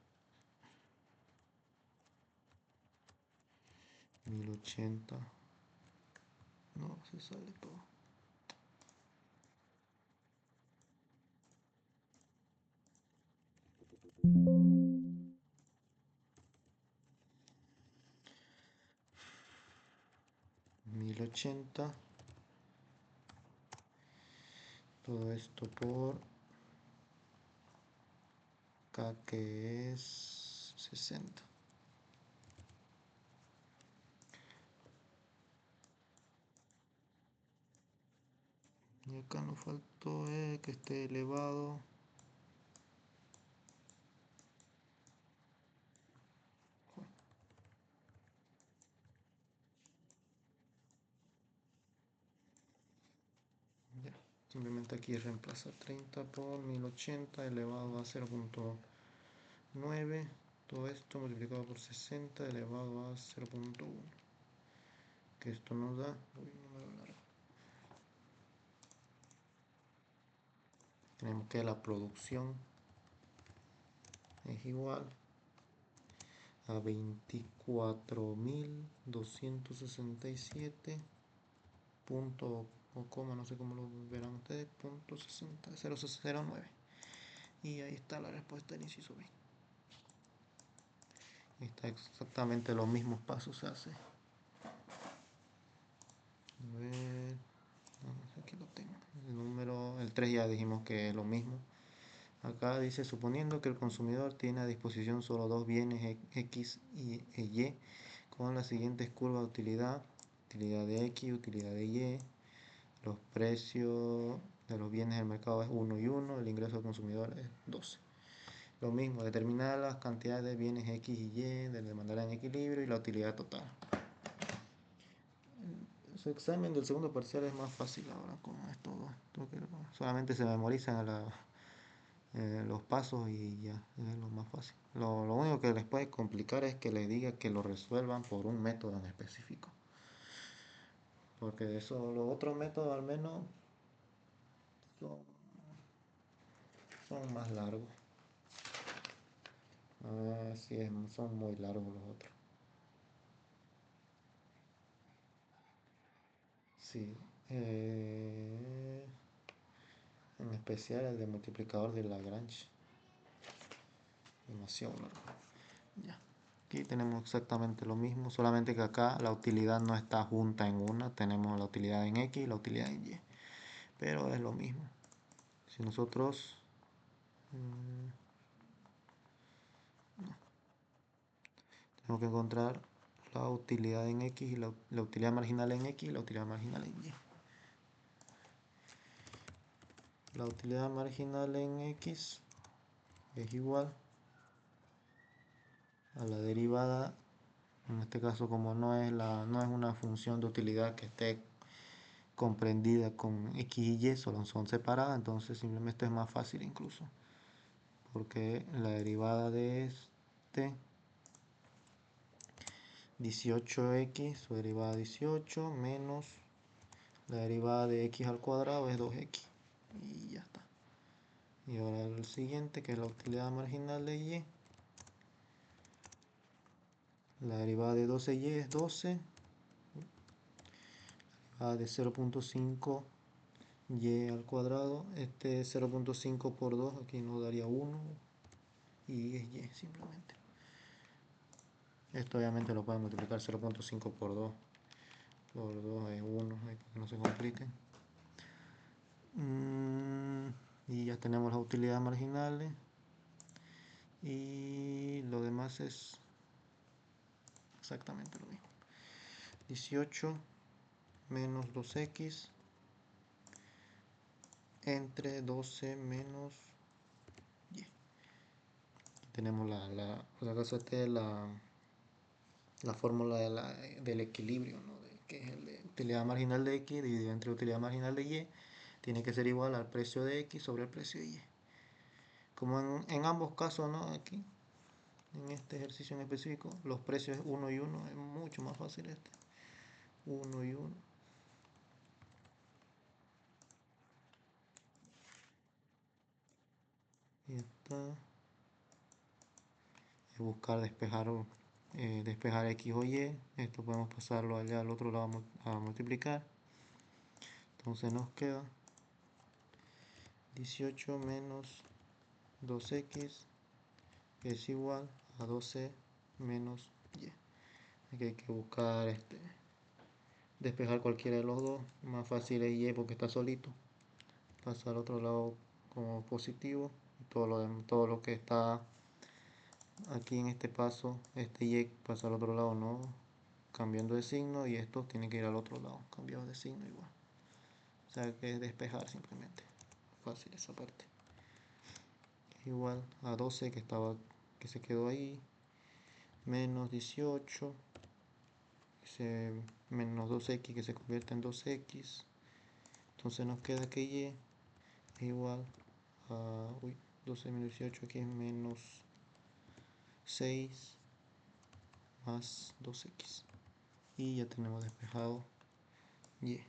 1080. No, se sale todo. Mil ochenta. Todo esto por K, que es 60. Y acá nos faltó que esté elevado. Ya. Simplemente aquí reemplazar 30 por 1080 elevado a 0.9. Todo esto multiplicado por 60 elevado a 0.1. Que esto nos da... Uy, número largo. Tenemos que la producción es igual a 24.267 punto o coma, no sé cómo lo verán ustedes, punto 60.009. Y ahí está la respuesta del inciso B. Está exactamente los mismos pasos se hace. A ver, aquí lo tengo. El 3 ya dijimos que es lo mismo. Acá dice, suponiendo que el consumidor tiene a disposición solo dos bienes X y Y, con las siguientes curvas de utilidad, utilidad de X, utilidad de Y, los precios de los bienes del mercado es 1 y 1, el ingreso del consumidor es 12. Lo mismo, determinar las cantidades de bienes X y Y de manera en equilibrio y la utilidad total. Su examen del segundo parcial es más fácil ahora con esto dos. Solamente se memorizan los pasos y ya, es lo más fácil. Lo único que les puede complicar es que les diga que lo resuelvan por un método en específico. Porque eso, los otros métodos al menos son, son más largos. Sí, son muy largos los otros. Sí. En especial el de multiplicador de Lagrange. Demasiado largo. Ya. Aquí tenemos exactamente lo mismo, solamente que acá la utilidad no está junta en una. Tenemos la utilidad en X y la utilidad en Y. Pero es lo mismo. Si nosotros tenemos que encontrar la utilidad en X y la utilidad marginal en X y la utilidad marginal en Y. La utilidad marginal en X es igual a la derivada, en este caso como no es una función de utilidad que esté comprendida con X y Y, solo son separadas, entonces simplemente es más fácil incluso, porque la derivada de este 18x, su derivada 18 menos la derivada de x al cuadrado es 2x y ya está. Y ahora el siguiente, que es la utilidad marginal de y. La derivada de 12y es 12. La de 0.5 y al cuadrado. Este 0.5 por 2 aquí nos daría 1 y es y simplemente. Esto obviamente lo pueden multiplicar 0.5 por 2 es 1, para que no se compliquen. Y ya tenemos las utilidades marginales. Y lo demás es exactamente lo mismo. 18 menos 2x entre 12 menos y. Tenemos la cosa de la fórmula del equilibrio, ¿no? Que es el de utilidad marginal de x dividido entre utilidad marginal de y, tiene que ser igual al precio de x sobre el precio de y. Como en ambos casos, ¿no? Aquí, en este ejercicio en específico, los precios 1 y 1, es mucho más fácil este. 1 y 1. Y está. Buscar despejar x o y. Esto podemos pasarlo allá al otro lado a multiplicar. Entonces nos queda 18 menos 2x es igual a 12 menos y. Aquí hay que buscar despejar cualquiera de los dos. Más fácil es y porque está solito. Pasa al otro lado como positivo. Y todo lo que está aquí en este paso, este y pasa al otro lado, no cambiando de signo, y esto tiene que ir al otro lado, cambiado de signo igual. O sea que es despejar simplemente. Fácil esa parte. Igual a 12 que se quedó ahí, menos 18, menos 2x que se convierte en 2x. Entonces nos queda que y es igual a 12 menos 18 aquí es menos 6 más 2x. Y ya tenemos despejado y.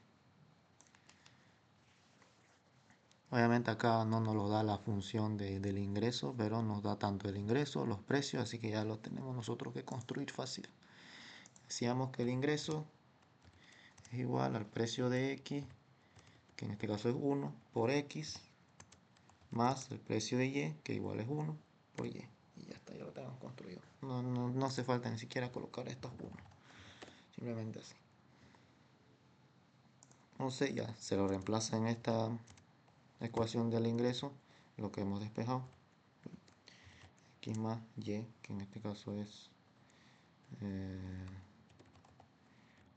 Obviamente acá no nos lo da la función del ingreso, pero nos da tanto el ingreso, los precios, así que ya lo tenemos nosotros que construir fácil. Decíamos que el ingreso es igual al precio de x, que en este caso es 1 por x, más el precio de y, que igual es 1 por y. Y ya está, ya lo tenemos construido. No hace falta ni siquiera colocar estos 1. Simplemente así. Entonces ya se lo reemplaza en esta ecuación del ingreso, lo que hemos despejado. X más y, que en este caso es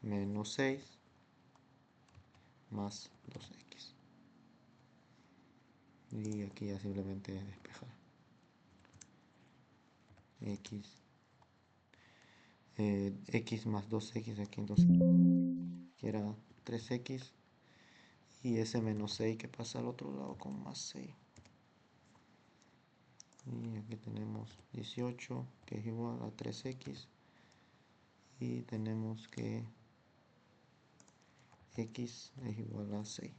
menos 6 más 2x. Y aquí ya simplemente despejar. X, x más 2x aquí, entonces que era 3x, y ese menos 6 que pasa al otro lado con más 6. Y aquí tenemos 18 que es igual a 3x, y tenemos que x es igual a 6.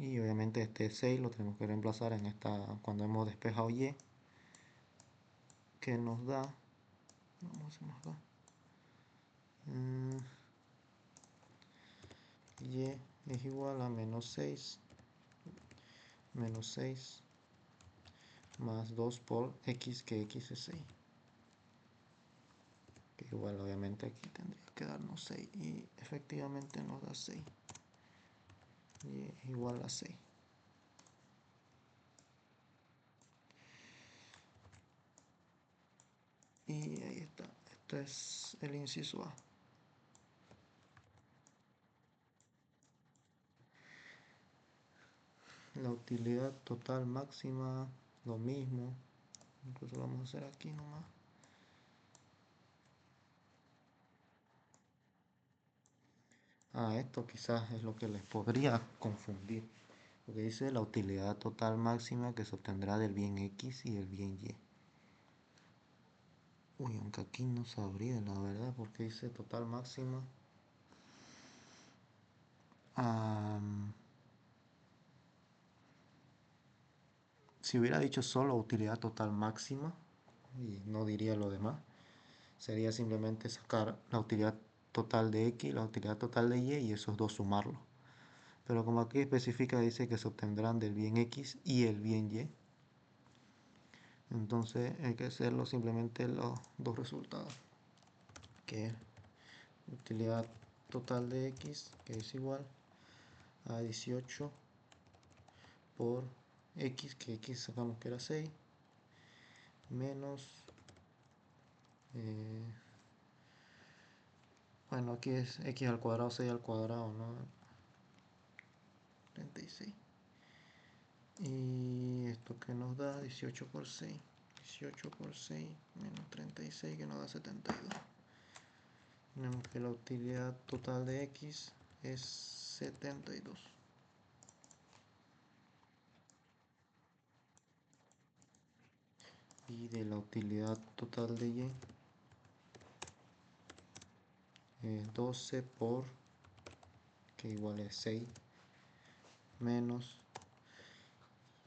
Y obviamente este 6 lo tenemos que reemplazar en cuando hemos despejado y, que nos da, vamos a nos da y es igual a menos 6 más 2 por x, que x es 6, que igual obviamente aquí tendría que darnos 6, y efectivamente nos da 6, y es igual a 6. Y ahí está, esto es el inciso A. La utilidad total máxima, lo mismo, incluso lo vamos a hacer aquí nomás. Esto quizás es lo que les podría confundir, porque dice la utilidad total máxima que se obtendrá del bien X y del bien Y. Uy, aunque aquí no sabría la verdad, porque dice total máxima. Si hubiera dicho solo utilidad total máxima, y no diría lo demás, sería simplemente sacar la utilidad total de X y la utilidad total de Y, y esos dos sumarlos. pero como aquí especifica, dice que se obtendrán del bien X y el bien Y. Entonces hay que hacerlo simplemente los dos resultados, que es utilidad total de X, que es igual a 18 por X, que X sacamos que era 6, menos, bueno, aquí es X al cuadrado, 6 al cuadrado, ¿no? 36. Y esto que nos da 18 por 6. 18 por 6 menos 36, que nos da 72. Tenemos que la utilidad total de X es 72. Y de la utilidad total de Y es 12 por, que igual es 6, menos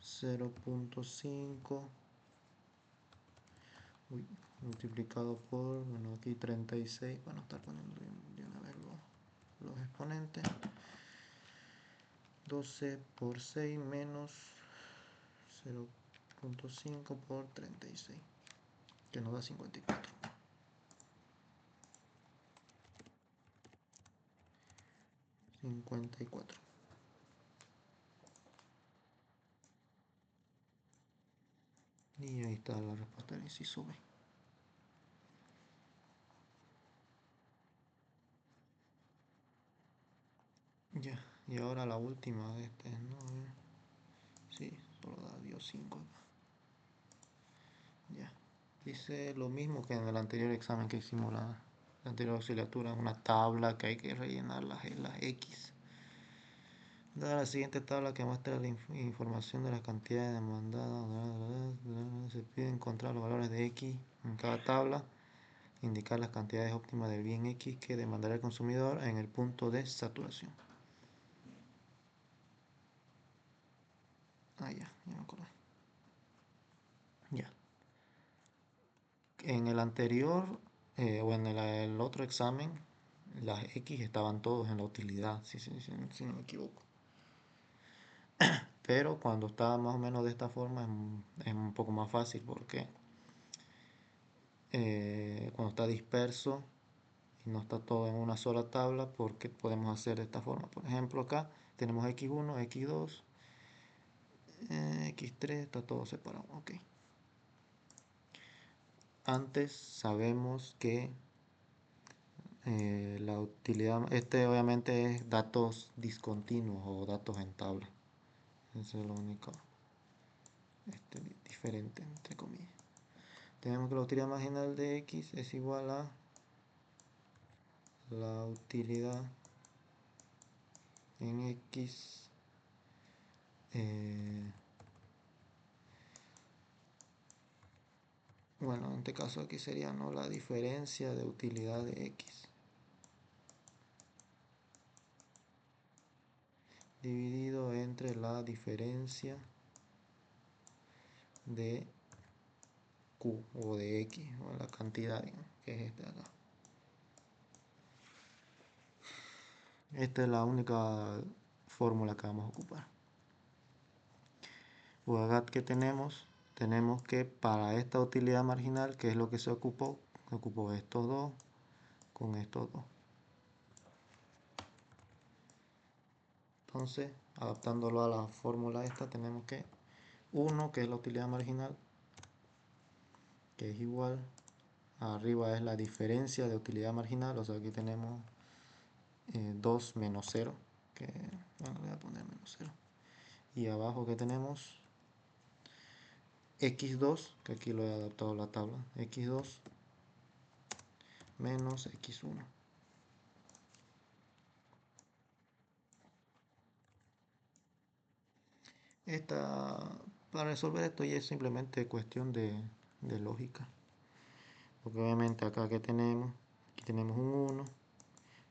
0.5 multiplicado por, bueno, aquí 36, para no estar poniendo de una vez los exponentes. 12 por 6 menos 0.5 por 36, que nos da 54. 54. Y ahí está la respuesta del inciso B. Ya, y ahora la última de este, ¿no? Sí, solo dio 5 acá. Ya. Dice lo mismo que en el anterior examen que hicimos la anterior auxiliatura, una tabla que hay que rellenar las X. Da la siguiente tabla que muestra la información de las cantidades demandadas. Se pide encontrar los valores de X en cada tabla, indicar las cantidades óptimas del bien X que demandará el consumidor en el punto de saturación. Ah, ya me acordé. Ya. En el anterior, o en el otro examen, las X estaban todos en la utilidad, si no me equivoco. Pero cuando está más o menos de esta forma es un poco más fácil porque cuando está disperso y no está todo en una sola tabla, porque podemos hacer de esta forma. Por ejemplo, acá tenemos X1, X2, X3, está todo separado. Ok. Antes sabemos que la utilidad, este obviamente es datos discontinuos o datos en tabla. Eso es lo único diferente, entre comillas. Tenemos que la utilidad marginal de X es igual a la utilidad en X bueno, en este caso aquí sería, ¿no?, la diferencia de utilidad de X dividido entre la diferencia de Q o de X, o la cantidad, ¿no?, que es este de acá. Esta es la única fórmula que vamos a ocupar. Luego acá que tenemos que para esta utilidad marginal, que es lo que se ocupó estos dos con estos dos. Entonces, adaptándolo a la fórmula esta, tenemos que 1, que es la utilidad marginal, que es igual, arriba es la diferencia de utilidad marginal, o sea, aquí tenemos 2 menos 0, que bueno, voy a poner menos 0. Y abajo que tenemos x2, que aquí lo he adaptado a la tabla, x2 menos x1. Para resolver esto ya es simplemente cuestión de lógica. Porque obviamente acá que tenemos, aquí tenemos un 1,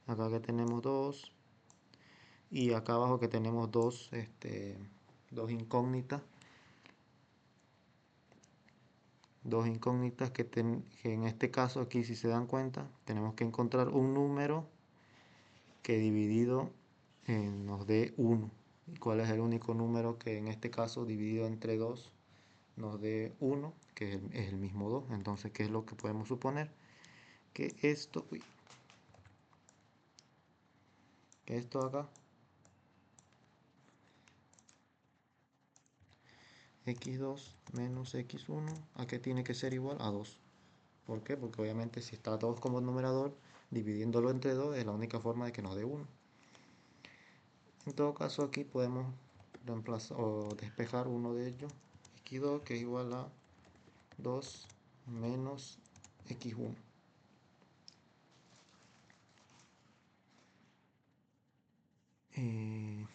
acá que tenemos 2, y acá abajo que tenemos dos incógnitas. Dos incógnitas que en este caso aquí, si se dan cuenta, tenemos que encontrar un número que dividido nos dé 1. ¿Y cuál es el único número que en este caso dividido entre 2 nos dé 1? Que es el mismo 2. Entonces, ¿qué es lo que podemos suponer? Que esto, que esto acá, x2 menos x1, ¿a qué tiene que ser igual? A 2. ¿Por qué? Porque obviamente si está 2 como numerador, dividiéndolo entre 2 es la única forma de que nos dé 1. En todo caso aquí podemos reemplazar o despejar uno de ellos, x2 que es igual a 2 menos x1. Eh,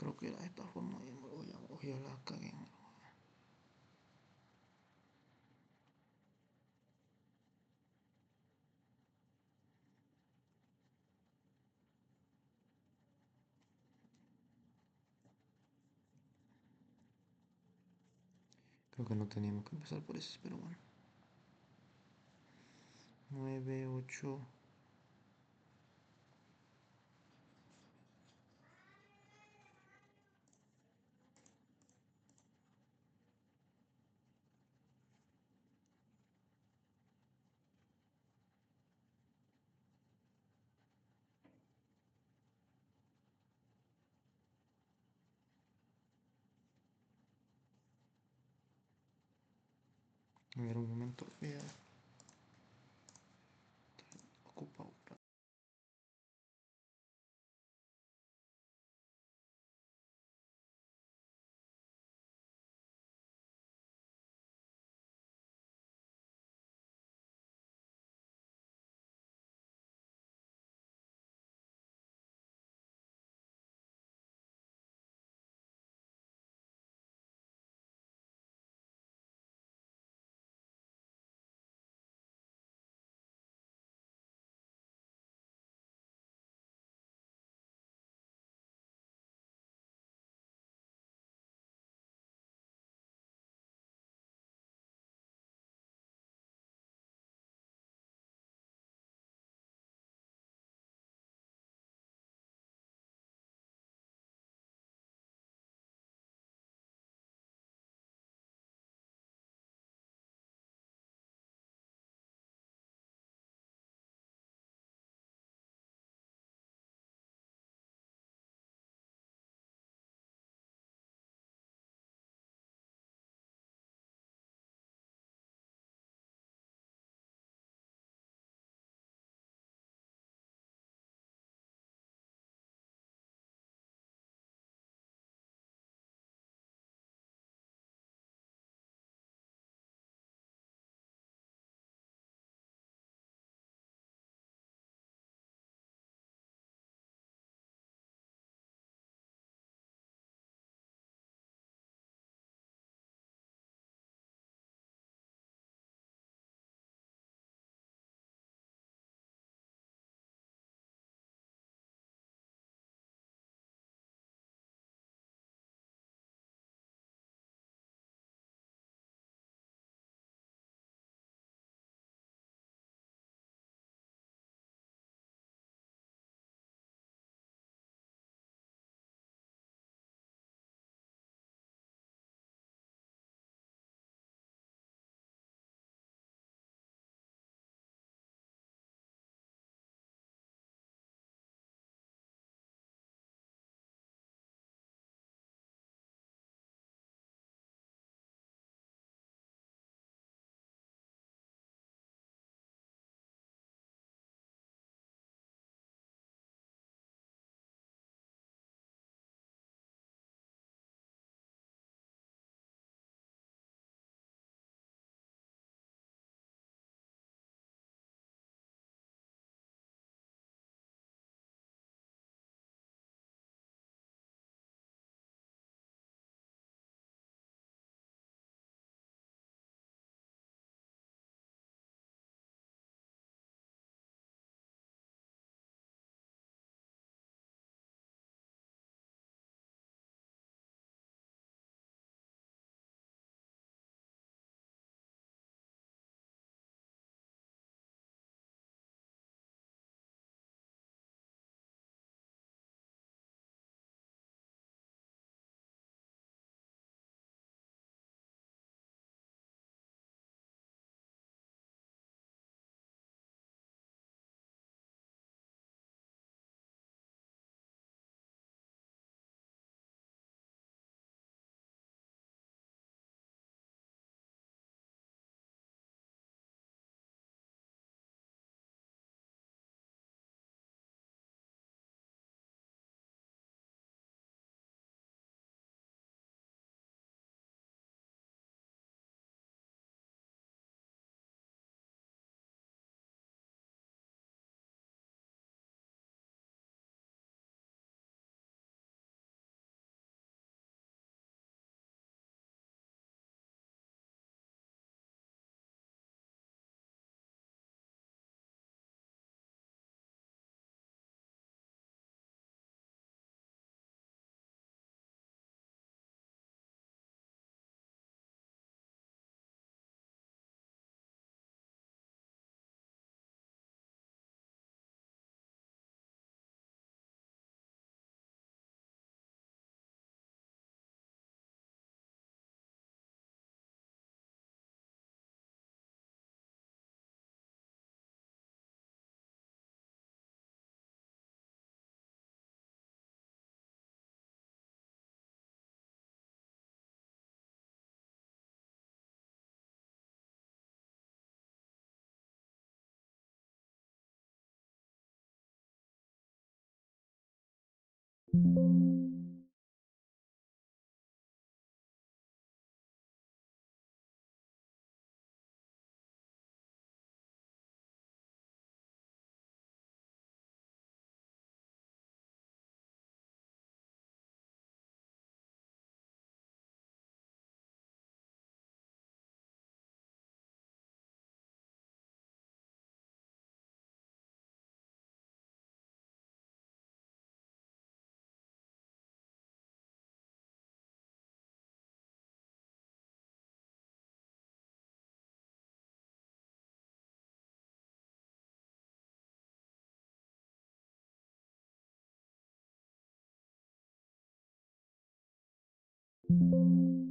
Creo que era de esta forma, voy a la cagué. Creo que no teníamos que empezar por eso, pero bueno. 9 8. A ver un momento, voy a ocupar. Thank you.